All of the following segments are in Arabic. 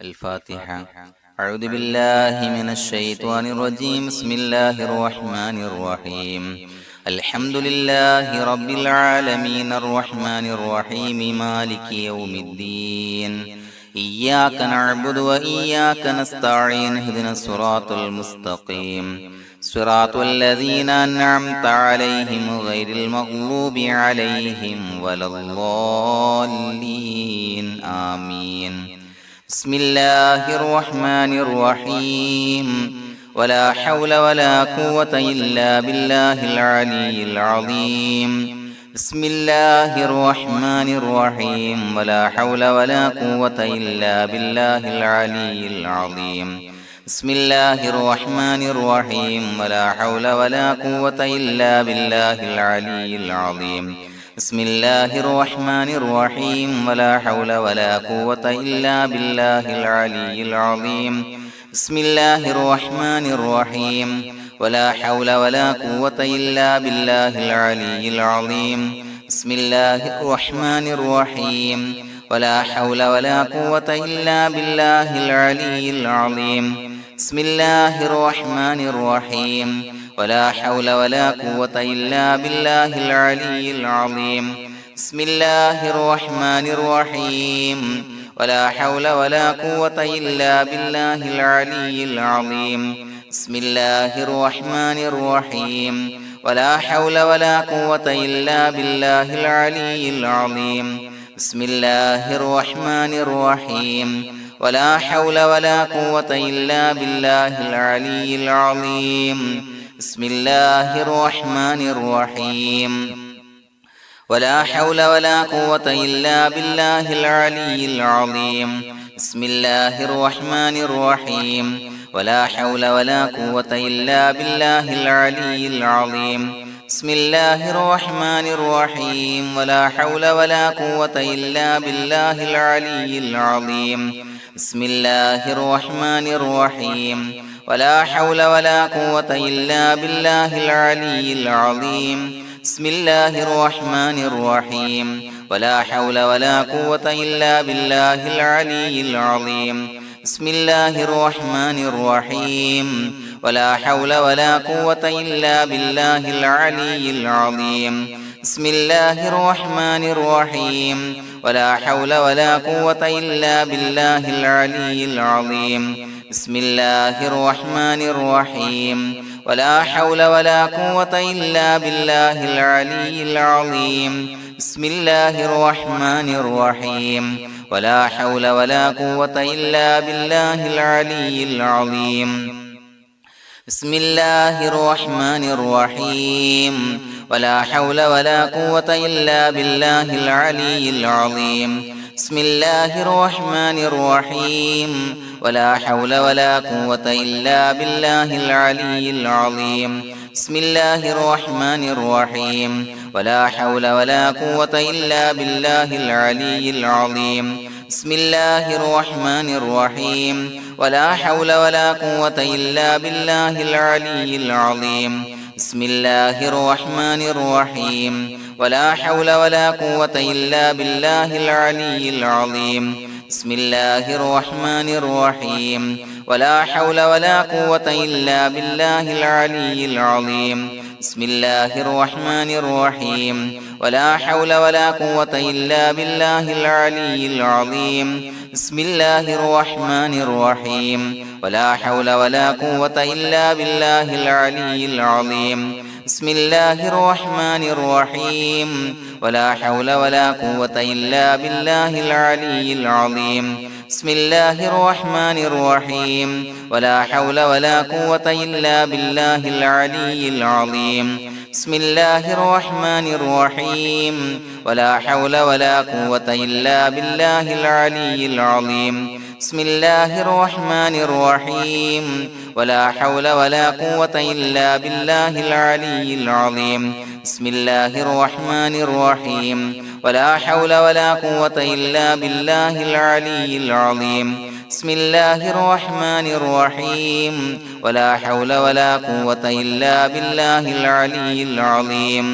الفاتحة. أعوذ بالله من الشيطان الرجيم. بسم الله الرحمن الرحيم. الحمد لله رب العالمين الرحمن الرحيم مالك يوم الدين. إياك نعبد وإياك نستعين. اهدنا الصراط المستقيم صراط الذين أنعمت عليهم غير المغضوب عليهم ولا الضالين. آمين. بسم الله الرحمن الرحيم. ولا حول ولا قوة إلا بالله العلي العظيم. بسم الله الرحمن الرحيم. ولا حول ولا قوة إلا بالله العلي العظيم. بسم الله الرحمن الرحيم. ولا حول ولا قوة إلا بالله العلي العظيم. بسم الله الرحمن الرحيم. ولا حول ولا قوة إلا بالله العلي العظيم. بسم الله الرحمن الرحيم. ولا حول ولا قوة إلا بالله العلي العظيم. بسم الله الرحمن الرحيم. ولا حول ولا قوة إلا بالله العلي العظيم. بسم الله الرحمن الرحيم. ولا حول ولا قوة إلا بالله العلي العظيم. بسم الله الرحمن الرحيم. ولا حول ولا قوة إلا بالله العلي العظيم. بسم الله الرحمن الرحيم. ولا حول ولا قوة إلا بالله العلي العظيم. بسم الله الرحمن الرحيم. ولا حول ولا قوة إلا بالله العلي العظيم. بسم الله الرحمن الرحيم. ولا حول ولا قوة إلا بالله العلي العظيم. بسم الله الرحمن الرحيم. ولا حول ولا قوة إلا بالله العلي العظيم. بسم الله الرحمن الرحيم. ولا حول ولا قوة إلا بالله العلي العظيم. بسم الله الرحمن الرحيم. ولا حول ولا قوة إلا بالله العلي العظيم. بسم الله الرحمن الرحيم. ولا حول ولا قوة إلا بالله العلي العظيم. بسم الله الرحمن الرحيم. ولا حول ولا قوة إلا بالله العلي العظيم. بسم الله الرحمن الرحيم. ولا حول ولا قوة إلا بالله العلي العظيم. بسم الله الرحمن الرحيم. ولا حول ولا قوة إلا بالله العلي العظيم. بسم الله الرحمن الرحيم. ولا حول ولا قوة إلا بالله العلي العظيم. بسم الله الرحمن الرحيم. ولا حول ولا قوة إلا بالله العلي العظيم. بسم الله الرحمن الرحيم. ولا حول ولا قوة إلا بالله العلي العظيم. بسم الله الرحمن الرحيم. ولا حول ولا قوة إلا بالله العلي العظيم. بسم الله الرحمن الرحيم. ولا حول ولا قوة إلا بالله العلي العظيم. بسم الله الرحمن الرحيم. ولا حول ولا قوة إلا بالله العلي العظيم. بسم الله الرحمن الرحيم. ولا حول ولا قوة إلا بالله العلي العظيم. بسم الله الرحمن الرحيم. ولا حول ولا قوة إلا بالله العلي العظيم. بسم الله الرحمن الرحيم. ولا حول ولا قوة إلا بالله العلي العظيم. بسم الله الرحمن الرحيم. ولا حول ولا قوة إلا بالله العلي العظيم. بسم الله الرحمن الرحيم. ولا حول ولا قوة إلا بالله العلي العظيم. بسم الله الرحمن الرحيم. ولا حول ولا قوة إلا بالله العلي العظيم. بسم الله الرحمن الرحيم. ولا حول ولا قوة إلا بالله العلي العظيم. بسم الله الرحمن الرحيم. ولا حول ولا قوة إلا بالله العلي العظيم. بسم الله الرحمن الرحيم. ولا حول ولا قوة إلا بالله العلي العظيم.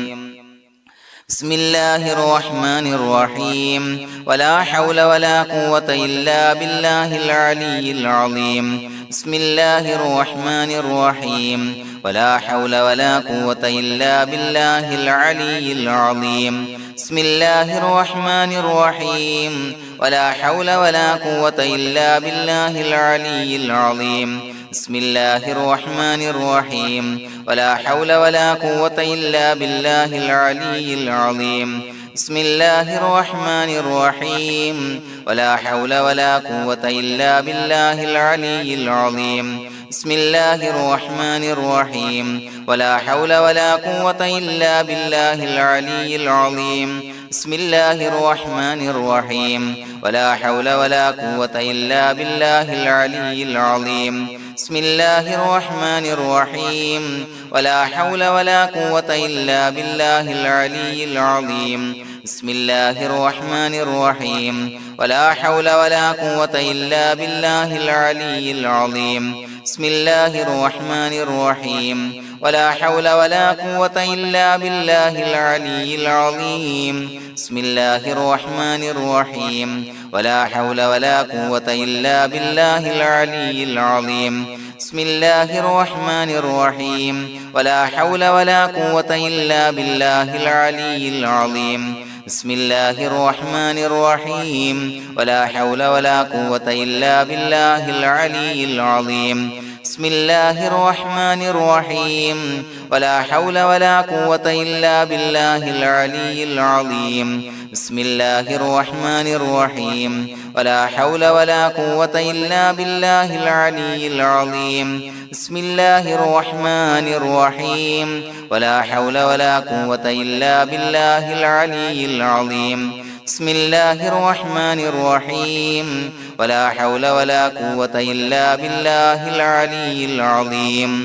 بسم الله الرحمن الرحيم ولا حول ولا قوة إلا بالله العلي العظيم بسم الله الرحمن الرحيم ولا حول ولا قوة إلا بالله العلي العظيم بسم الله الرحمن الرحيم ولا حول ولا قوة إلا بالله العلي العظيم بسم الله الرحمن الرحيم ولا حول ولا قوة إلا بالله العلي العظيم بسم الله الرحمن الرحيم ولا حول ولا قوة إلا بالله العلي العظيم بسم الله الرحمن الرحيم ولا حول ولا قوة إلا بالله العلي العظيم بسم الله الرحمن الرحيم ولا حول ولا قوة إلا بالله العلي العظيم بسم الله الرحمن الرحيم ولا حول ولا قوة إلا بالله العلي العظيم بسم الله الرحمن الرحيم ولا حول ولا قوة إلا بالله العلي العظيم بسم الله الرحمن الرحيم ولا حول ولا قوة إلا بالله العلي العظيم بسم الله الرحمن الرحيم ولا حول ولا قوة إلا بالله العلي العظيم بسم الله الرحمن الرحيم ولا حول ولا قوة إلا بالله العلي العظيم بسم الله الرحمن الرحيم ولا حول ولا قوة إلا بالله العلي العظيم بسم الله الرحمن الرحيم ولا حول ولا قوة إلا بالله العلي العظيم بسم الله الرحمن الرحيم ولا حول ولا قوة إلا بالله العلي العظيم بسم الله الرحمن الرحيم ولا حول ولا قوة إلا بالله العلي العظيم بسم الله الرحمن الرحيم ولا حول ولا قوة إلا بالله العلي العظيم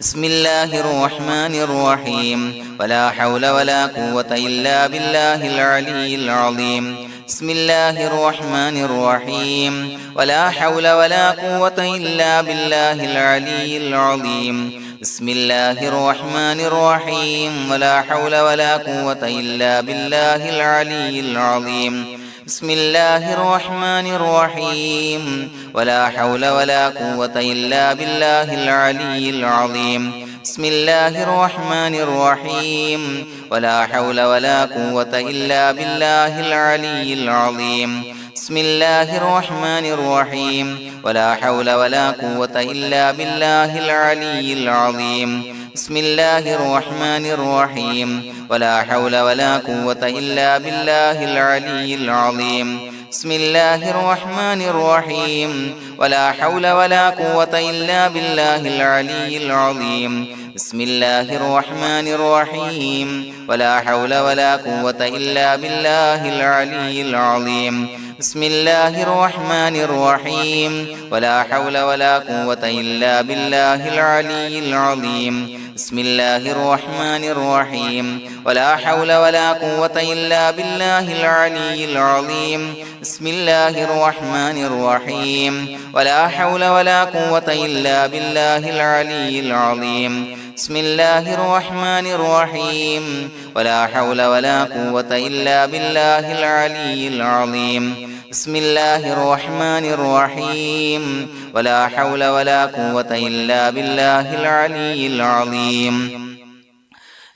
بسم الله الرحمن الرحيم ولا حول ولا قوة إلا بالله العلي العظيم بسم الله الرحمن الرحيم ولا حول ولا قوة إلا بالله العلي العظيم بسم الله الرحمن الرحيم ولا حول ولا قوة إلا بالله العلي العظيم بسم الله الرحمن الرحيم ولا حول ولا قوة إلا بالله العلي العظيم بسم الله الرحمن الرحيم ولا حول ولا قوة إلا بالله العلي العظيم بسم الله الرحمن الرحيم ولا حول ولا قوة إلا بالله العلي العظيم بسم الله الرحمن الرحيم ولا حول ولا قوة إلا بالله العلي العظيم بسم الله الرحمن الرحيم ولا حول ولا قوة إلا بالله العلي العظيم بسم الله الرحمن الرحيم ولا حول ولا قوة إلا بالله العلي العظيم بسم الله الرحمن الرحيم ولا حول ولا قوة إلا بالله العلي العظيم بسم الله الرحمن الرحيم ولا حول ولا قوة إلا بالله العلي العظيم بسم الله الرحمن الرحيم ولا حول ولا قوة إلا بالله العلي العظيم بسم الله الرحمن الرحيم ولا حول ولا قوة إلا بالله العلي العظيم بسم الله الرحمن الرحيم ولا حول ولا قوة إلا بالله العلي العظيم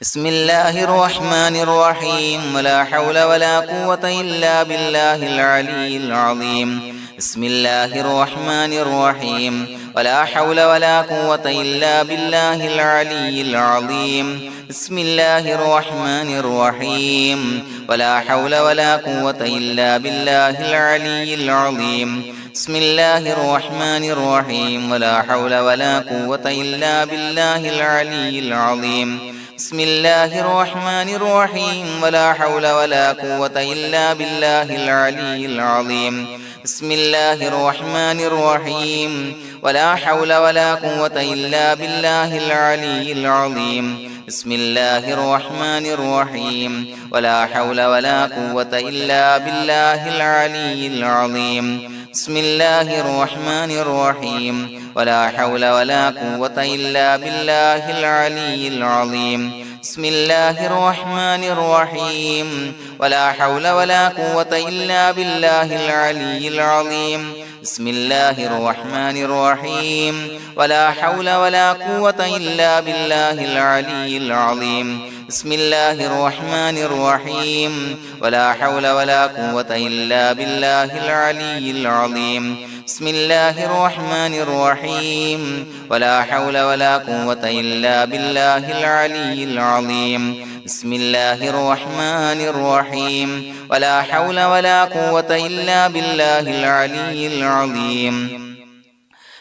بسم الله الرحمن الرحيم ولا حول ولا قوة إلا بالله العلي العظيم بسم الله الرحمن الرحيم ولا حول ولا قوة إلا بالله العلي العظيم بسم الله الرحمن الرحيم ولا حول ولا قوة إلا بالله العلي العظيم بسم الله الرحمن الرحيم ولا حول ولا قوة إلا بالله العلي العظيم بسم الله الرحمن الرحيم ولا حول ولا قوة إلا بالله العلي العظيم بسم الله الرحمن الرحيم ولا حول ولا قوة إلا بالله العلي العظيم بسم الله الرحمن الرحيم ولا حول ولا قوة إلا بالله العلي العظيم بسم الله الرحمن الرحيم ولا حول ولا قوة إلا بالله العلي العظيم بسم الله الرحمن الرحيم ولا حول ولا قوة إلا بالله العلي العظيم بسم الله الرحمن الرحيم ولا حول ولا قوة إلا بالله العلي العظيم بسم الله الرحمن الرحيم ولا حول ولا قوة إلا بالله العلي العظيم بسم الله الرحمن الرحيم ولا حول ولا قوة إلا بالله العلي العظيم بسم الله الرحمن الرحيم ولا حول ولا قوة إلا بالله العلي العظيم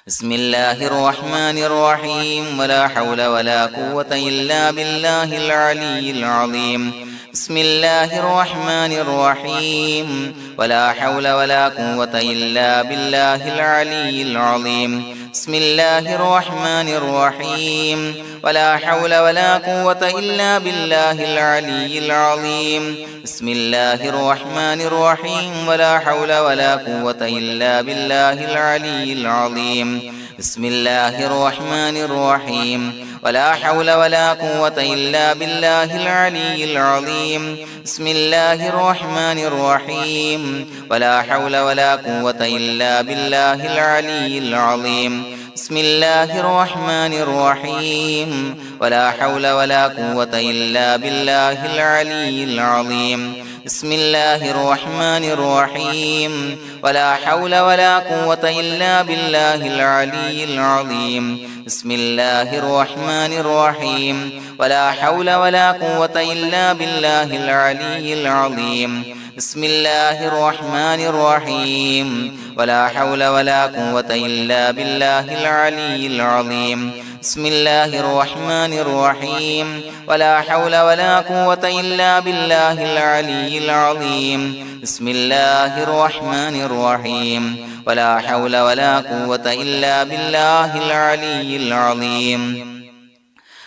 بسم الله الرحمن الرحيم ولا حول ولا قوة إلا بالله العلي العظيم بسم الله الرحمن الرحيم ولا حول ولا قوة إلا بالله العلي العظيم بسم الله الرحمن الرحيم ولا حول ولا قوة إلا بالله العلي العظيم بسم الله الرحمن الرحيم ولا حول ولا قوة إلا بالله العلي العظيم بسم الله الرحمن الرحيم ولا حول ولا قوة إلا بالله العلي العظيم بسم الله الرحمن الرحيم ولا حول ولا قوة إلا بالله العلي العظيم بسم الله الرحمن الرحيم ولا حول ولا قوة إلا بالله العلي العظيم بسم الله الرحمن الرحيم ولا حول ولا قوة إلا بالله العلي العظيم بسم الله الرحمن الرحيم ولا حول ولا قوة إلا بالله العلي العظيم بسم الله الرحمن الرحيم ولا حول ولا قوة إلا بالله العلي العظيم بسم الله الرحمن الرحيم ولا حول ولا قوة إلا بالله العلي العظيم بسم الله الرحمن الرحيم ولا حول ولا قوة إلا بالله العلي العظيم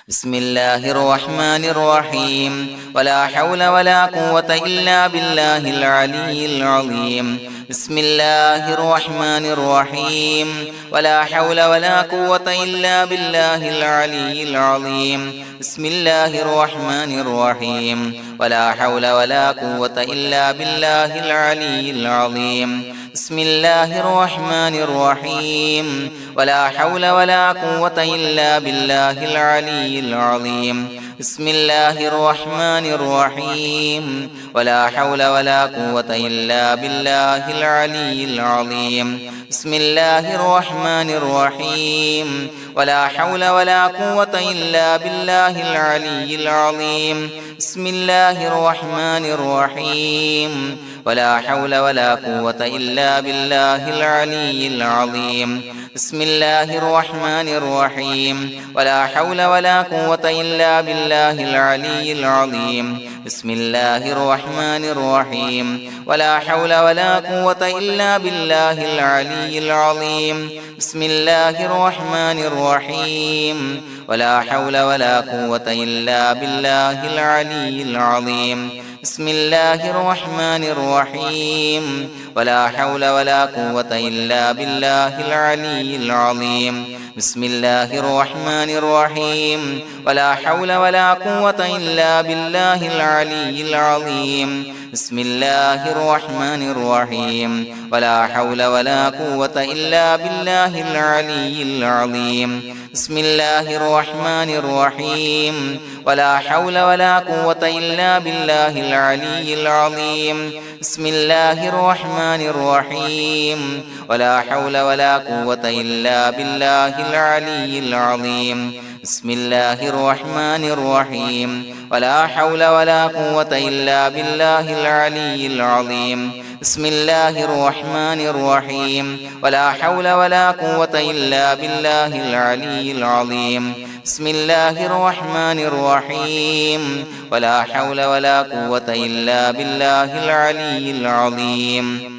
بسم الله الرحمن الرحيم ولا حول ولا قوة إلا بالله العلي العظيم بسم الله الرحمن الرحيم ولا حول ولا قوة إلا بالله العلي العظيم بسم الله الرحمن الرحيم ولا حول ولا قوة إلا بالله العلي العظيم بسم الله الرحمن الرحيم ولا حول ولا قوة إلا بالله العلي العظيم بسم الله الرحمن الرحيم ولا حول ولا قوة إلا بالله العلي العظيم بسم الله الرحمن الرحيم ولا حول ولا قوة إلا بالله العلي العظيم بسم الله الرحمن الرحيم ولا حول ولا قوة إلا بالله العلي العظيم بسم الله الرحمن الرحيم ولا حول ولا قوة إلا بالله العلي العظيم بسم الله الرحمن الرحيم ولا حول ولا قوة إلا بالله العلي العظيم بسم الله الرحمن الرحيم ولا حول ولا قوة إلا بالله العلي العظيم بسم الله الرحمن الرحيم ولا حول ولا قوة إلا بالله العلي العظيم بسم الله الرحمن الرحيم ولا حول ولا قوة إلا بالله العلي العظيم بسم الله الرحمن الرحيم ولا حول ولا قوة إلا بالله العلي العظيم بسم الله الرحمن الرحيم ولا حول ولا قوة إلا بالله العلي العظيم بسم الله الرحمن الرحيم ولا حول ولا قوة إلا بالله العلي العظيم بسم الله الرحمن الرحيم ولا حول ولا قوة إلا بالله العلي العظيم بسم الله الرحمن الرحيم ولا حول ولا قوة إلا بالله العلي العظيم بسم الله الرحمن الرحيم ولا حول ولا قوة إلا بالله العلي العظيم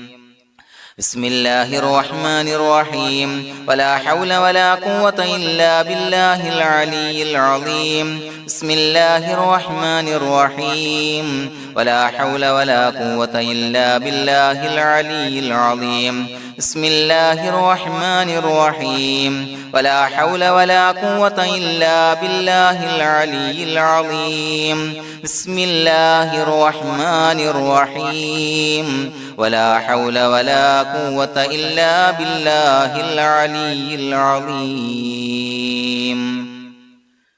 بسم الله الرحمن الرحيم ولا حول ولا قوة إلا بالله العلي العظيم بسم الله الرحمن الرحيم ولا حول ولا قوة إلا بالله العلي العظيم بسم الله الرحمن الرحيم ولا حول ولا قوة إلا بالله العلي العظيم بسم الله الرحمن الرحيم ولا حول ولا قوة إلا بالله العلي العظيم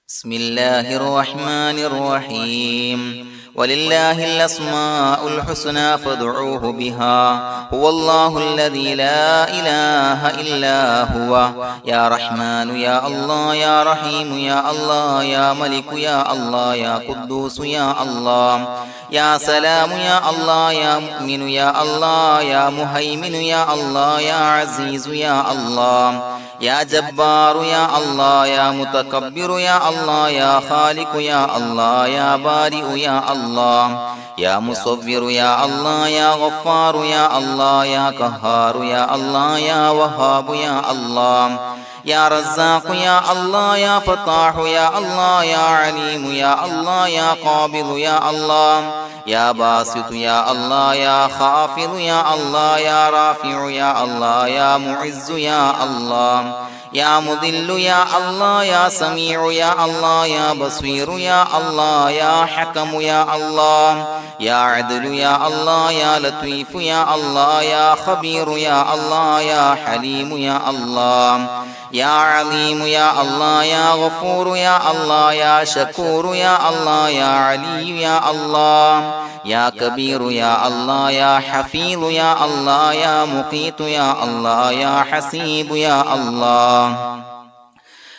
بسم الله الرحمن الرحيم ولله الأسماء الحسنى فادعوه بها هو الله الذي لا إله إلا هو يا رحمن يا الله يا رحيم يا الله يا ملك يا الله يا قدوس يا الله يا سلام يا الله يا مؤمن يا الله يا مهيمن يا الله يا عزيز يا الله يا جبار يا الله يا متكبر يا الله يا خالق يا الله يا بارئ يا الله يا مصور يا الله يا غفار يا الله يا قهار يا الله يا وهاب يا الله يا رزاق يا الله يا فتاح يا الله يا عليم يا الله يا قابض يا الله يا باسط يا الله يا خافض يا الله يا رافع يا الله يا معز يا الله يا مذل يا الله يا سميع يا الله يا بصير يا الله يا حكم يا الله يا عدل يا الله يا لطيف يا الله يا خبير يا الله يا حليم يا الله يا عليم يا الله يا غفور يا الله يا شكور يا الله يا علي يا الله يا كبير يا الله يا حفيظ يا الله يا مقيت يا الله يا حسيب يا الله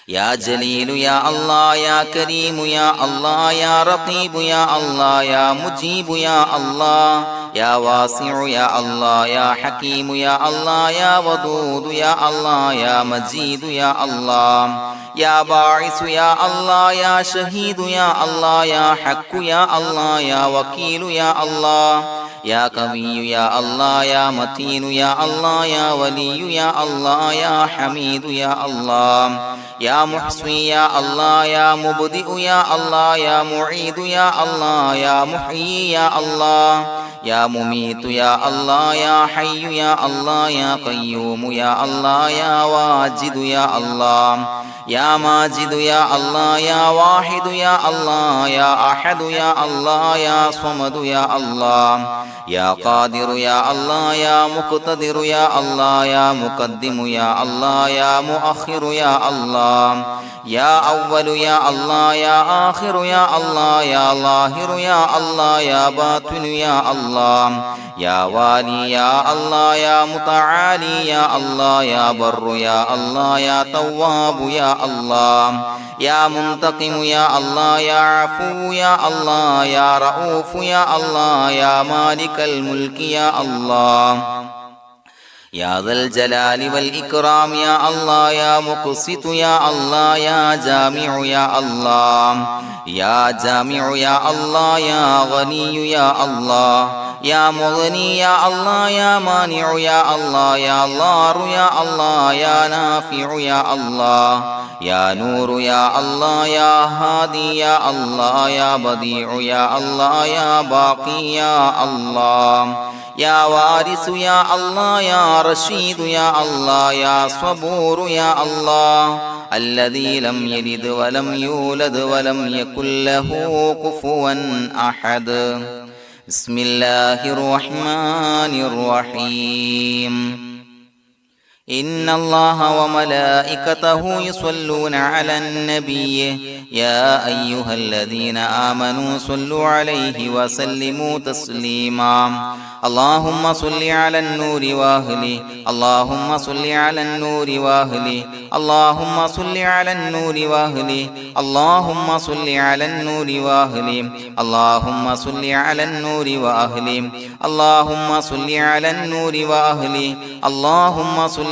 يا جليل يا الله يا كريم يا الله يا رقيب يا الله يا مجيب يا الله يا واسع يا الله يا حكيم يا الله يا ودود يا الله يا مجيد يا الله يا باعث يا الله يا شهيد يا الله يا حق يا الله يا وكيل يا الله يا قوي يا الله يا متين يا الله يا ولي يا الله يا حميد يا الله يا محصي يا الله يا مبدئ يا الله يا معيد يا الله يا محيي يا الله يا مميت يا الله يا حي يا الله يا قيوم يا الله يا واجد يا الله يا ماجد يا الله يا واحد يا الله يا أحد يا الله يا صمد يا الله يا قادر يا الله يا مقتدر يا الله يا مقدم يا الله يا مؤخر يا الله يا أول يا الله يا آخر يا الله يا ظاهر يا الله يا باطن يا الله يا والي يا الله يا متعالي يا الله يا بر يا الله يا تواب يا الله يا منتقم يا الله يا عفو يا الله يا رؤوف يا الله يا مالك الملك يا الله يا ذا الجلال والإكرام يا الله يا مقسط يا الله يا جامع يا الله يا جامع يا الله يا غني يا الله يا مغني يا الله يا مانع يا الله يا ضار يا الله يا نافع يا الله يا نور يا الله يا هادي يا الله يا بديع يا الله يا باقي يا الله يا وارث يا الله يا رشيد يا الله يا صبور يا الله الذي لم يلد ولم يولد ولم يكن له كفوا أحد بسم الله الرحمن الرحيم إن الله وملائكته يصلون على النبي يا أيها الذين آمنوا صلوا عليه وسلموا تسليما اللهم صل على النور وأهله اللهم صل على النور وأهله اللهم صل على النور وأهله اللهم صل على النور وأهله اللهم صل على النور وأهله اللهم صل على النور وأهله اللهم صل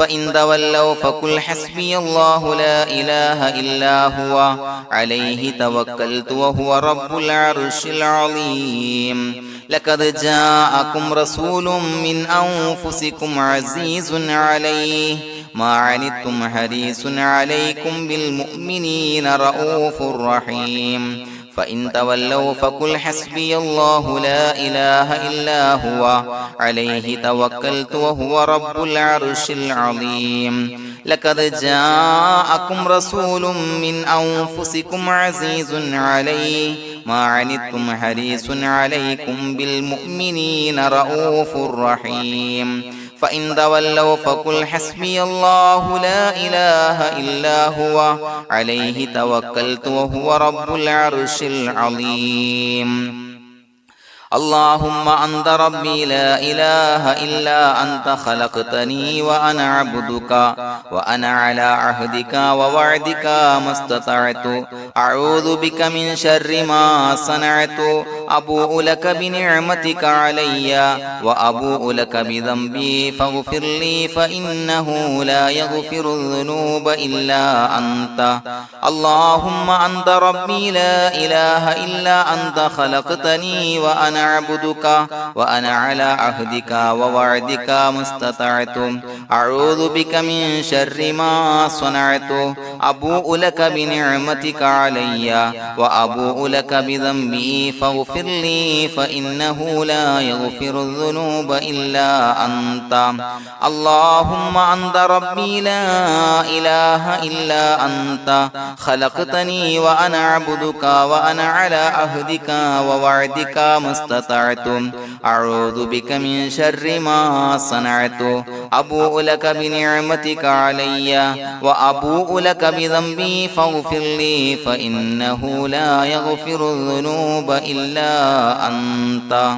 فإن تولوا فقل حسبي الله لا إله إلا هو عليه توكلت وهو رب العرش العظيم لقد جاءكم رسول من أنفسكم عزيز عليه ما عنتم حريص عليكم بالمؤمنين رؤوف رحيم فإن تولوا فقل حسبي الله لا إله إلا هو عليه توكلت وهو رب العرش العظيم لقد جاءكم رسول من أنفسكم عزيز عليه ما عنتم حريص عليكم بالمؤمنين رؤوف رحيم فإن تولوا فقل حسبي الله لا إله إلا هو عليه توكلت وهو رب العرش العظيم اللهم أنت ربي لا إله إلا أنت خلقتني وأنا عبدك وأنا على عهدك ووعدك ما استطعت أعوذ بك من شر ما صنعت أبوء لك بنعمتك علي وأبوء لك بذنبي فاغفر لي فإنه لا يغفر الذنوب إلا أنت اللهم أنت ربي لا إله إلا أنت خلقتني وأنا عبدك وأنا على عهدك ووعدك ما استطعت أعوذ بك من شر ما صنعت أبوء لك بنعمتك علي وأبوء لك بذنبي فاغفر لي فإنه لا يغفر الذنوب إلا أنت اللهم أنت ربي لا إله إلا أنت خلقتني وأنا عبدك وأنا على عهدك ووعدك ما استطعت أعوذ بك من شر ما صنعت أبوء لك بنعمتك علي وأبوء لك بذنبي فاغفر لي فإنه لا يغفر الذنوب إلا أنت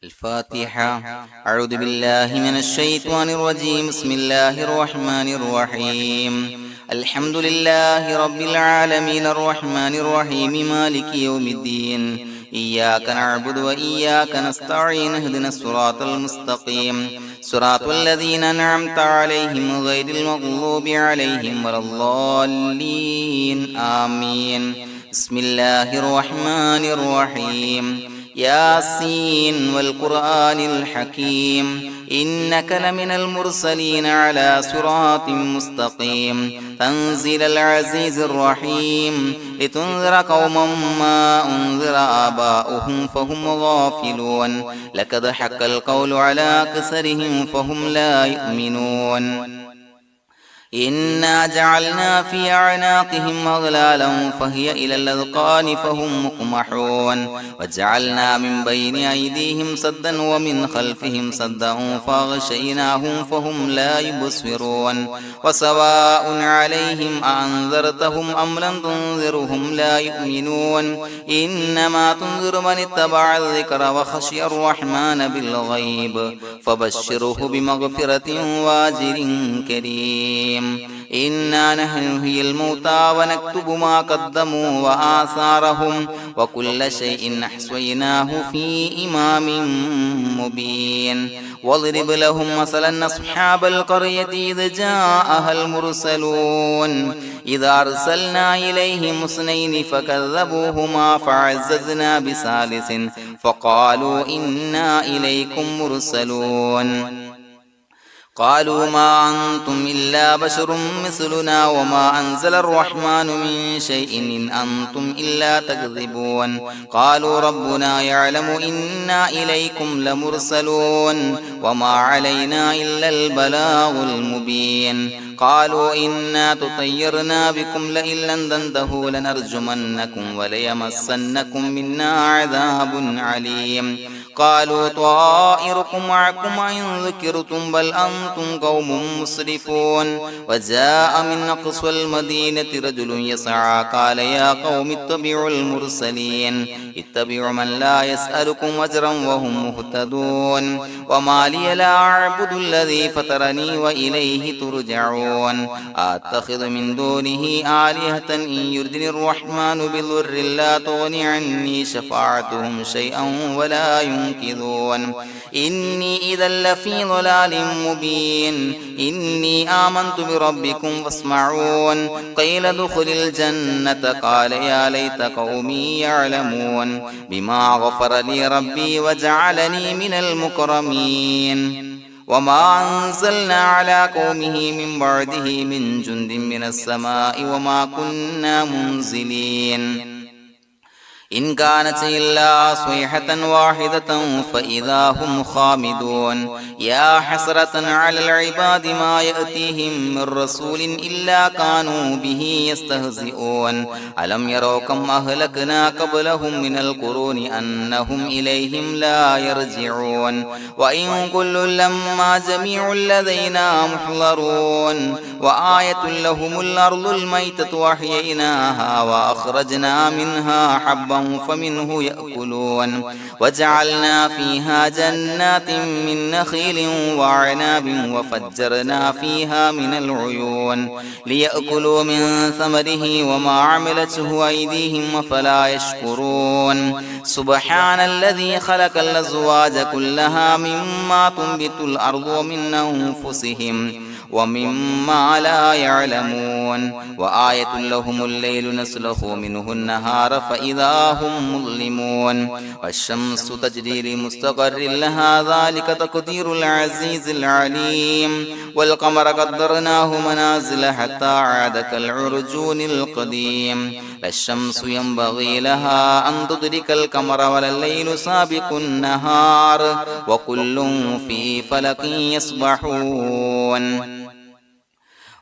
الفاتحة أعوذ بالله من الشيطان الرجيم بسم الله الرحمن الرحيم الحمد لله رب العالمين الرحمن الرحيم مالك يوم الدين إياك نعبد وإياك نستعين اهدنا الصراط المستقيم صراط الذين أنعمت عليهم غير المغضوب عليهم ولا الضالين آمين بسم الله الرحمن الرحيم ياسين والقرآن الحكيم إنك لمن المرسلين على صراط مستقيم تنزيل العزيز الرحيم لتنذر قوما ما أنذر آباؤهم فهم غافلون لقد حق القول على أكثرهم فهم لا يؤمنون إنا جعلنا في أعناقهم أغلالا فهي إلى الأذقان فهم مقمحون وجعلنا من بين أيديهم سدا ومن خلفهم سدا فأغشيناهم فهم لا يبصرون وسواء عليهم أأنذرتهم أم لم تنذرهم لا يؤمنون إنما تنذر من اتبع الذكر وخشي الرحمن بالغيب فبشره بمغفرة وأجر كريم إنا نحن نحيي الموتى ونكتب ما قدموا وآثارهم وكل شيء أحصيناه في إمام مبين واضرب لهم مثلا أصحاب القرية إذ جاءها المرسلون إذا أرسلنا إليهم اثنين فكذبوهما فعززنا بثالث فقالوا إنا إليكم مرسلون قالوا ما أنتم إلا بشر مثلنا وما أنزل الرحمن من شيء إن أنتم إلا تكذبون قالوا ربنا يعلم إنا إليكم لمرسلون وما علينا إلا البلاغ المبين قالوا إنا تطيرنا بكم لئن لم تنتهوا لنرجمنكم وليمسنكم منا عذاب عليم قالوا طائركم معكم إن ذكرتم بل أنتم قوم مسرفون وجاء من أقصى المدينة رجل يسعى قال يا قوم اتبعوا المرسلين اتبعوا من لا يسألكم أجرا وهم مهتدون وما لي لا أعبد الذي فطرني وإليه ترجعون أتخذ من دونه آلهة إن يردني الرحمن بضر لا تغني عني شفاعتهم شيئا ولا ينصرون ينكثون إني إذا لفي ضلال مبين إني آمنت بربكم فاسمعون قيل ادخل الجنة قال يا ليت قومي يعلمون بما غفر لي ربي وجعلني من المكرمين وما أنزلنا على قومه من بعده من جند من السماء وما كنا منزلين إن كانت إلا صيحة واحدة فإذا هم خامدون يا حسرة على العباد ما يأتيهم من رسول إلا كانوا به يستهزئون ألم يروا كم أهلكنا قبلهم من القرون أنهم إليهم لا يرجعون وإن كل لما جميع لدينا محضرون وآية لهم الأرض الميتة وأحييناها وأخرجنا منها حبا فمنه يأكلون وجعلنا فيها جنات من نخيل وعناب وفجرنا فيها من العيون ليأكلوا من ثمره وما عملته أيديهم فلا يشكرون سبحان الذي خلق الأزواج كلها مما تنبت الأرض ومن أنفسهم ومما لا يعلمون وآية لهم الليل نسلخ منه النهار فإذا هم مظلمون والشمس تجري لمستقر لها ذلك تقدير العزيز العليم والقمر قدرناه منازل حتى عاد كالعرجون القديم لا الشمس ينبغي لها أن تدرك القمر ولا الليل سابق النهار وكل في فلك يسبحون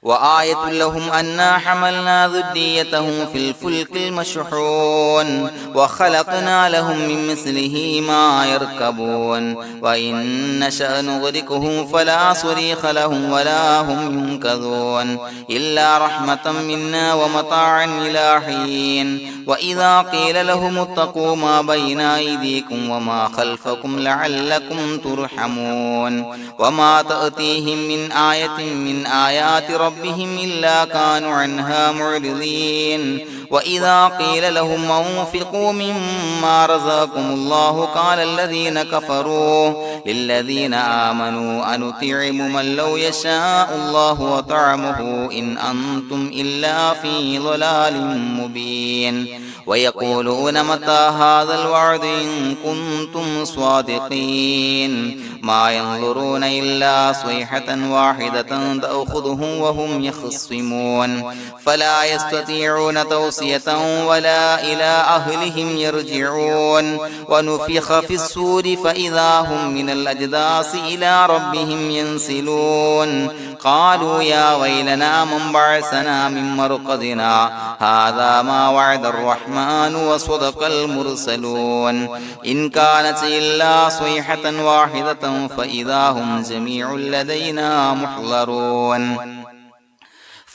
وآية لهم أنا حملنا ذريتهم في الفلك المشحون وخلقنا لهم من مثله ما يركبون وإن نشأ نغرقهم فلا صريخ لهم ولا هم ينقذون إلا رحمة منا ومتاعا إلى حين وإذا قيل لهم اتقوا ما بين أيديكم وما خلفكم لعلكم ترحمون وما تأتيهم من آية من آيات ربهم إلا كانوا عنها معرضين وإذا قيل لهم أنفقوا مما رزقكم الله قال الذين كفروا للذين آمنوا أنطعم من لو يشاء الله وطعمه إن أنتم إلا في ضلال مبين ويقولون متى هذا الوعد إن كنتم صادقين ما ينظرون إلا صيحة واحدة تأخذهم وهم يخصمون فلا يستطيعون توصية ولا إلى أهلهم يرجعون ونفخ في الصور فإذا هم من الأجداث إلى ربهم ينسلون قالوا يا ويلنا من بعثنا من مرقدنا هذا ما وعد الرحمن وصدق المرسلون إن كانت إلا صيحة واحدة فإذا هم جميع لدينا محضرون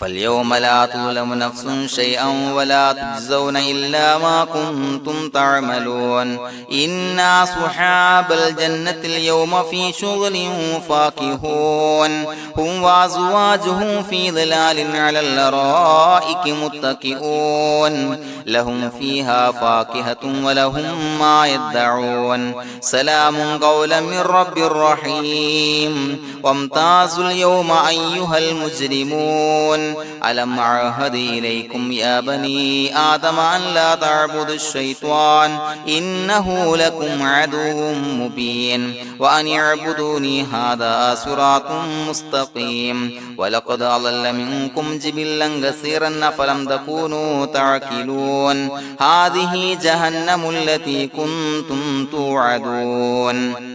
فاليوم لا تظلم نفس شيئا ولا تجزون إلا ما كنتم تعملون إنا أصحاب الجنة اليوم في شغل فاكهون هم وأزواجهم في ظلال على الأرائك متكئون لهم فيها فاكهة ولهم ما يدعون سلام قولا من رب رحيم وامتازوا اليوم أيها المجرمون ألم أعهد إليكم يا بني آدم أن لا تعبدوا الشيطان إنه لكم عدو مبين وأن اعبدوني هذا صراط مستقيم ولقد أضل منكم جبلا كثيرا فلم تكونوا تعقلون هذه جهنم التي كنتم توعدون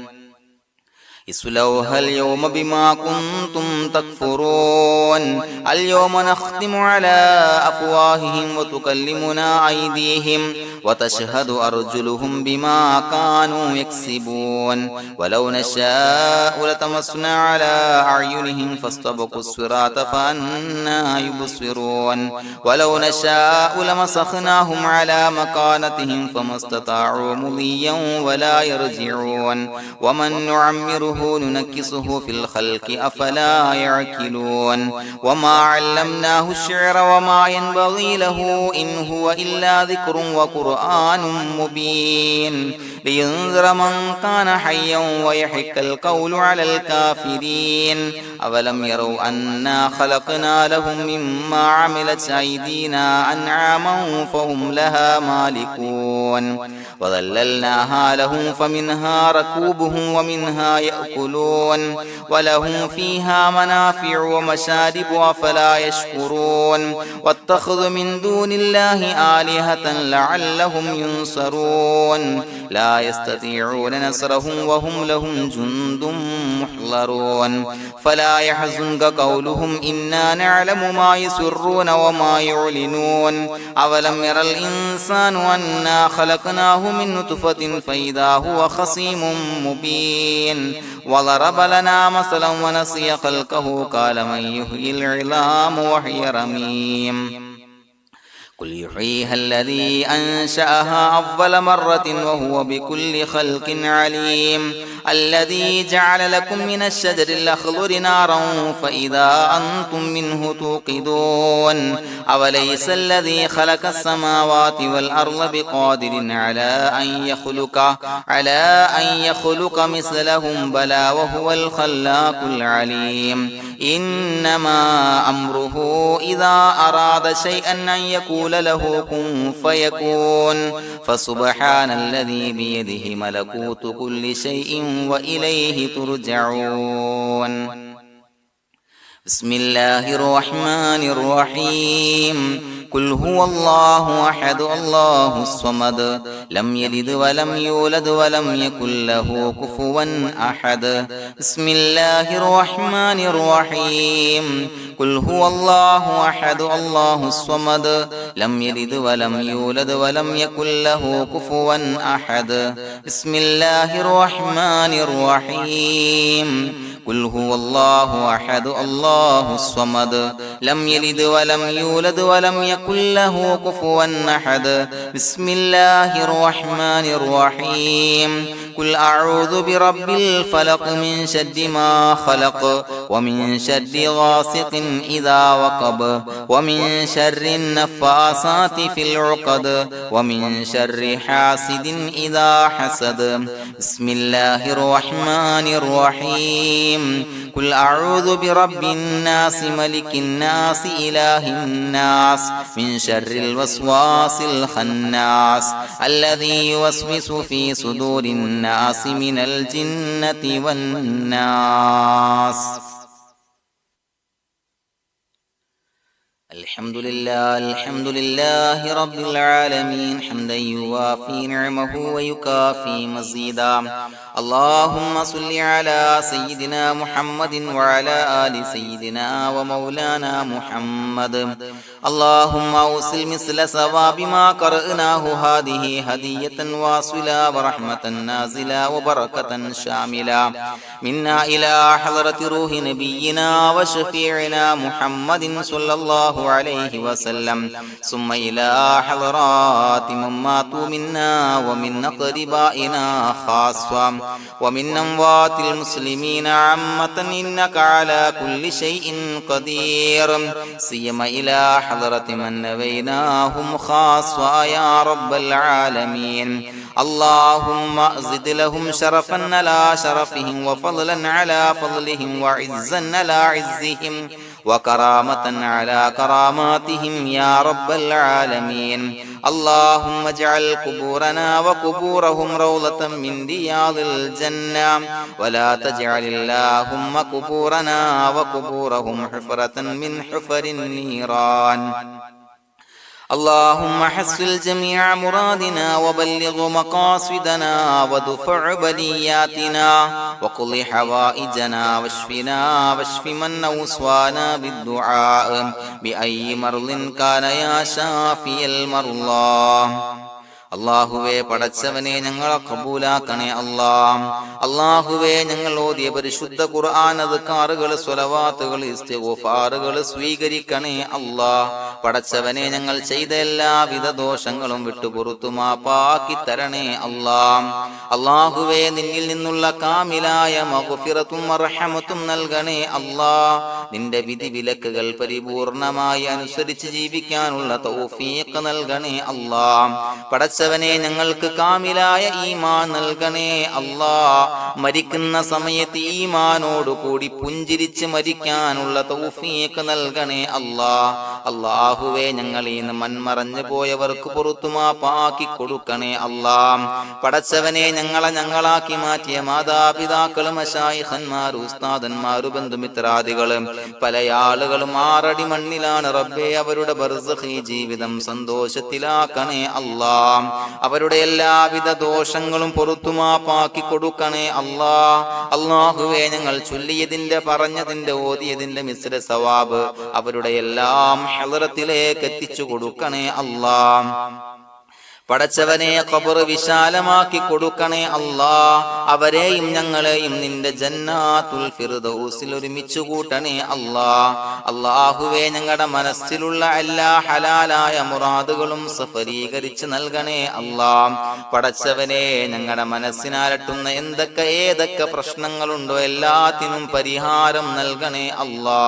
اصلوها اليوم بما كنتم تكفرون اليوم نختم على أفواههم وتكلمنا أيديهم وتشهد أرجلهم بما كانوا يكسبون ولو نشاء لتمسنا على أعينهم فاستبقوا الصراط فأنى يبصرون ولو نشاء لمسخناهم على مكانتهم فما استطاعوا مضيا ولا يرجعون ومن نعمره نعمره ننكسه في الخلق أفلا يعقلون وما علمناه الشعر وما ينبغي له إن هو إلا ذكر وقرآن مبين لينذر من كان حيا ويحق القول على الكافرين أولم يروا أنا خلقنا لهم مما عملت أيدينا أنعاما فهم لها مالكون وظللناها لهم فمنها ركوبهم ومنها يأكلون ولهم فيها منافع ومشارب أفلا يشكرون واتخذوا من دون الله آلهة لعلهم ينصرون لا يستطيعون نصرهم وهم لهم جند محضرون فلا يحزنك قولهم إنا نعلم ما يسرون وما يعلنون أولم ير الإنسان أنا خلقناه من نطفة فإذا هو خصيم مبين وضرب لنا مثلا ونسي خلقه قال من يحيي العظام وهي رميم قل يحييها الذي أنشأها أول مرة وهو بكل خلق عليم الذي جعل لكم من الشجر الأخضر نارا فإذا أنتم منه توقدون أوليس الذي خلق السماوات والأرض بقادر على أن يخلق مثلهم بلى وهو الخلاق العليم إنما أمره إذا أراد شيئا أن يقول له كن فيكون فسبحان الذي بيده ملكوت كل شيء وإليه ترجعون بسم الله الرحمن الرحيم قل هو الله أحد الله الصمد لم يلد ولم يولد ولم يكن له كفوا أحد بسم الله الرحمن الرحيم قل هو الله أحد الله الصمد لم يلد ولم يولد ولم يكن له كفوا أحد بسم الله الرحمن الرحيم قل هو الله أحد الله الصمد لم يلد ولم يولد ولم يكن له كفوا أحد بسم الله الرحمن الرحيم قل أعوذ برب الفلق من شر ما خلق ومن شر غاسق إذا وقب ومن شر النفاثات في العقد ومن شر حاسد إذا حسد بسم الله الرحمن الرحيم قل أعوذ برب الناس ملك الناس إله الناس من شر الوسواس الخناس الذي يوسوس في صدور الناس من الجنة والناس الحمد لله رب العالمين حمدا يوافي نعمه ويكافي مزيدا اللهم صل على سيدنا محمد وعلى آل سيدنا ومولانا محمد اللهم أوصل مثل ثواب ما قرأناه هذه هدية واصلة ورحمة نازلة وبركة شاملة منا إلى حضرة روح نبينا وشفيعنا محمد صلى الله عليه وسلم ثم إلى حضرات من ماتوا منا ومن أقربائنا خاصة ومن أموات المسلمين عامة إنك على كل شيء قدير سيما إلى حضرة من نبيناهم خاصة يا رب العالمين اللهم زد لهم شرفا على شرفهم وفضلا على فضلهم وعزا على عزهم وكرامة على كراماتهم يا رب العالمين اللهم اجعل قبورنا وقبورهم روضة من رياض الجنة ولا تجعل اللهم قبورنا وقبورهم حفرة من حفر النيران اللهم حصل جميع مرادنا وبلغ مقاصدنا ودفع بلياتنا وقض حوائجنا واشفنا واشف من أوصانا بالدعاء بأي مرض كان يا شافي المرضى അല്ലാഹുവേ പടച്ചവനെ ഞങ്ങളെ ഖബൂലാക്കണേ അല്ലാ. അല്ലാഹുവേ ഞങ്ങൾ ഓതിയ പരിശുദ്ധ ഖുർആൻ അദ്കാറുകൾ സ്വലവാത്തുകൾ ഇസ്തിഗ്ഫാറുകൾ സ്വീകരിക്കണേ അല്ലാ. പടച്ചവനെ ഞങ്ങൾ ചെയ്ത എല്ലാവിധ ദോഷങ്ങളും വിട്ടുപുറത്തു മാപ്പാക്കി തരണേ അല്ലാ. അല്ലാഹുവേ നിന്നിൽ നിന്നുള്ള കാമിലായ മഗ്ഫിറത്തും റഹ്മത്തും നൽകണേ അല്ലാ. നിന്റെ വിധി വിലക്കുകൾ പരിപൂർണമായി അനുസരിച്ച് ജീവിക്കാനുള്ള തൗഫീഖ് നൽകണേ അല്ലാ. പടച്ചവനെ ഞങ്ങൾക്ക് കാമിലായ ഈമാൻ നൽകണേ അല്ലാ. മരിക്കുന്ന സമയത്ത് ഈമാനോട് കൂടി പുഞ്ചിരിച്ച് മരിക്കാനുള്ള തൗഫീഖ് നൽകണേ അല്ലാ. അല്ലാഹുവേ ഞങ്ങളിൽ നിന്ന് മൺമറഞ്ഞു പോയവർക്ക് പുറത്തു മാപ്പാക്കി കൊടുക്കണേ അല്ലാ. പടച്ചവനെ ഞങ്ങളാക്കി മാറ്റിയ മാതാപിതാക്കളും മശായിഖന്മാരും ഉസ്താദന്മാരും ബന്ധുമിത്രാദികളും പല ആളുകളും 6 അടി മണ്ണിലാണ് റബ്ബേ. അവരുടെ ബർസഖി ജീവിതം സന്തോഷത്തിലാക്കണേ അല്ലാ. അവരുടെ എല്ലാവിധ ദോഷങ്ങളും പുറത്തു മാപ്പാക്കി കൊടുക്കണേ അല്ലാ. അല്ലാഹുവേ ഞങ്ങൾ ചൊല്ലിയതിന്റെ പറഞ്ഞതിന്റെ ഓതിയതിന്റെ മിശ്ര സവാബ് അവരുടെ എല്ലാം ഹളറത്തിലേക്ക് എത്തിച്ചു കൊടുക്കണേ അല്ലാ. പടച്ചവനെ ഖബർ വിശാലമാക്കി കൊടുക്കണേ അല്ലാ. അവരെയും ഞങ്ങളെയും നിന്റെ ജന്നാത്തുൽ ഫിർദൗസിൽ ഒരുമിച്ച് കൂട്ടണേ അല്ലാ. അല്ലാഹുവേ ഞങ്ങളുടെ മനസ്സിലുള്ള എല്ലാ ഹലാലായ മുറാദുകളും സഫലീകരിച്ച് നൽകണേ അല്ലാ. പടച്ചവനെ ഞങ്ങളുടെ മനസ്സിനാലട്ടുന്ന ഏതൊക്കെ പ്രശ്നങ്ങളുണ്ടോ എല്ലാത്തിനും പരിഹാരം നൽകണേ അല്ലാ.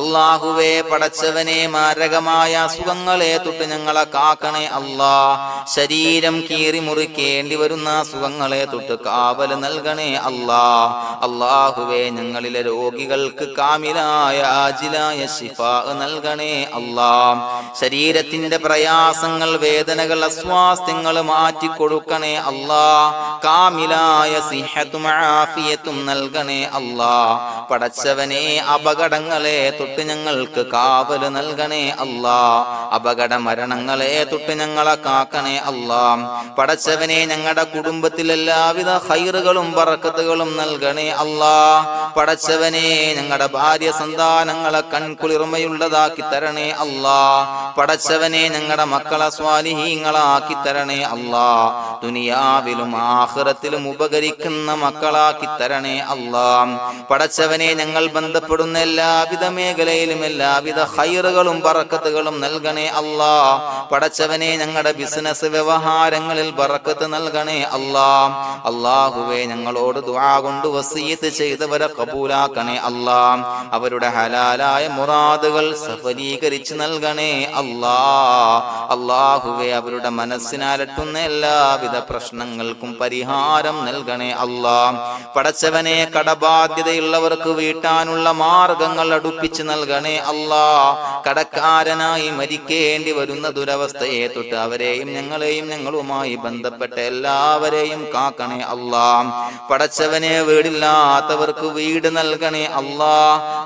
അല്ലാഹുവേ പടച്ചവനെ മാരകമായ അസുഖങ്ങളെ തൊട്ട് ഞങ്ങളെ കാക്കണേ അല്ലാ. ശരീരം കീറി മുറിക്കേണ്ടി വരുന്ന അസുഖങ്ങളെ തൊട്ട് കാവല് നൽകണേ അല്ലാ. അല്ലാഹുവേ ഞങ്ങളിലെ രോഗികൾക്ക് കാമിലായ ആജിലായ ശിഫാ നൽകണേ അല്ലാ. ശരീരത്തിന്റെ പ്രയാസങ്ങൾ വേദനകൾ അസ്വാസ്ഥ്യങ്ങൾ മാറ്റിക്കൊടുക്കണേ അല്ലാ. കാമിലായ സിഹത്തും ആഫിയത്തും നൽകണേ അല്ലാ. പടച്ചവനെ അപകടങ്ങളെ തൊട്ട് ഞങ്ങൾക്ക് കാവല് നൽകണേ അല്ലാ. അപകട മരണങ്ങളെ തൊട്ട് ഞങ്ങളെ കാക്കണേ അല്ലാ. പടച്ചവനെ ഞങ്ങളുടെ കുടുംബത്തിൽ എല്ലാവിധ ഖൈറുകളും ബറക്കത്തുകളും നൽകണേ അല്ലാ. പടച്ചവനെ ഞങ്ങളുടെ ഭാര്യ സന്താനങ്ങളെ കൺകുളിർമയുള്ളതാക്കി തരണേ അല്ലാ. പടച്ചവനെ ഞങ്ങളുടെ മക്കളെ സ്വാലിഹീങ്ങളാക്കി തരണേ അല്ലാ. ദുനിയാവിലും ആഖിറത്തിലും ഉപകരിക്കുന്ന മക്കളാക്കി തരണേ അല്ലാ. പടച്ചവനെ ഞങ്ങൾ ബന്ധപ്പെടുന്ന എല്ലാവിധ മേഖലയിലും എല്ലാവിധ ഖൈറുകളും ബറക്കത്തുകളും നൽകണേ അല്ലാ. പടച്ചവനെ ഞങ്ങളുടെ ബിസിനസ് വ്യവഹാരങ്ങളിൽ ബറക്കത്ത് നൽകണേ അല്ലാ. അല്ലാഹുവേ ഞങ്ങളോട് ദുആ കൊണ്ട് വസിയത്ത് ചെയ്തവരെ കബൂലാക്കണേ അല്ലാ. അവരുടെ ഹലാലായ മുറാദുകൾ സഫലീകരിച്ച് നൽകണേ അല്ലാ. അല്ലാഹുവേ അവരുടെ മനസ്സിനാലട്ടുന്ന എല്ലാവിധ പ്രശ്നങ്ങൾക്കും പരിഹാരം നൽകണേ അല്ലാ. പടച്ചവനെ കടബാധ്യതയുള്ളവർക്ക് വീട്ടാനുള്ള മാർഗങ്ങൾ അടുപ്പിച്ച് നൽകണേ അല്ലാ. കടക്കാരനായി മരിക്കേണ്ടി വരുന്ന ദുരവസ്ഥയെ തൊട്ട് അവരെയും ഞങ്ങളെയും ഞങ്ങളുമായി ബന്ധപ്പെട്ട എല്ലാവരെയും കാക്കണേ അല്ലാ. പടച്ചവനെ വീടില്ലാത്തവർക്ക് വീട് നൽകണേ അല്ലാ.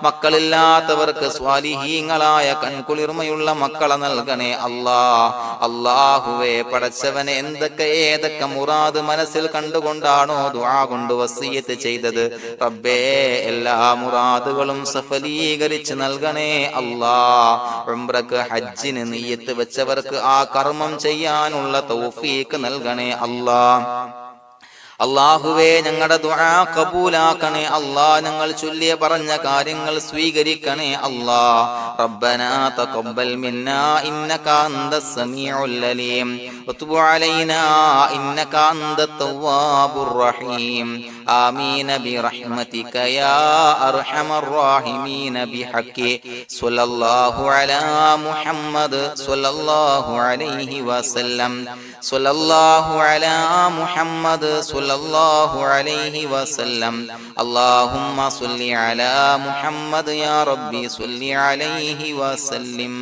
മക്കളില്ലാത്തവർക്ക് സ്വാലിഹീങ്ങളായ കൺകുളിർമയുള്ള മക്കളെ നൽകണേ അല്ലാ. അല്ലാഹുവേ പടച്ചവനെ ഏതൊക്കെ മുറാദ് മനസ്സിൽ കണ്ടുകൊണ്ടാണോ ദുആ കൊണ്ട് വസിയത്ത് ചെയ്തത് റബ്ബേ എല്ലാ മുറാദുകളും സഫലീകരിച്ച് നൽകണേ അല്ലാ. ഉംറക്ക് ഹജ്ജിന് നിയ്യത്ത് വെച്ചവർക്ക് ആ കർമ്മം ചെയ്യാനുള്ള തൗഫീഖ് നൽകണേ അല്ലാ. അല്ലാഹുവേ ഞങ്ങളുടെ ദുആ ഖബൂലാക്കണേ അല്ലാ. ഞങ്ങൾ ചൊല്ലിയ പറഞ്ഞ കാര്യങ്ങൾ സ്വീകരിക്കണേ അല്ലാ. റബ്ബനാ തഖബ്ബൽ മിന്നാ ഇന്നക അന്തസ് സമീഉൽ അലീം വതുബ് അലൈനാ ഇന്നക അന്തത് തവ്വാബുർ റഹീം. ആമീൻ ബിറഹ്മതിക യാ അർഹമർ റഹീമീൻ ബിഹഖി സ്വല്ലല്ലാഹു അലാ മുഹമ്മദ് സ്വല്ലല്ലാഹു അലൈഹി വസല്ലം. സ്വല്ലല്ലാഹു അലാ മുഹമ്മദ് സ്വല്ലല്ലാഹു അലൈഹി വസല്ലം. അല്ലാഹുമ്മ സ്വല്ലി അലാ മുഹമ്മദ് യാ റബ്ബി സ്വല്ലി അലൈഹി വസല്ലം.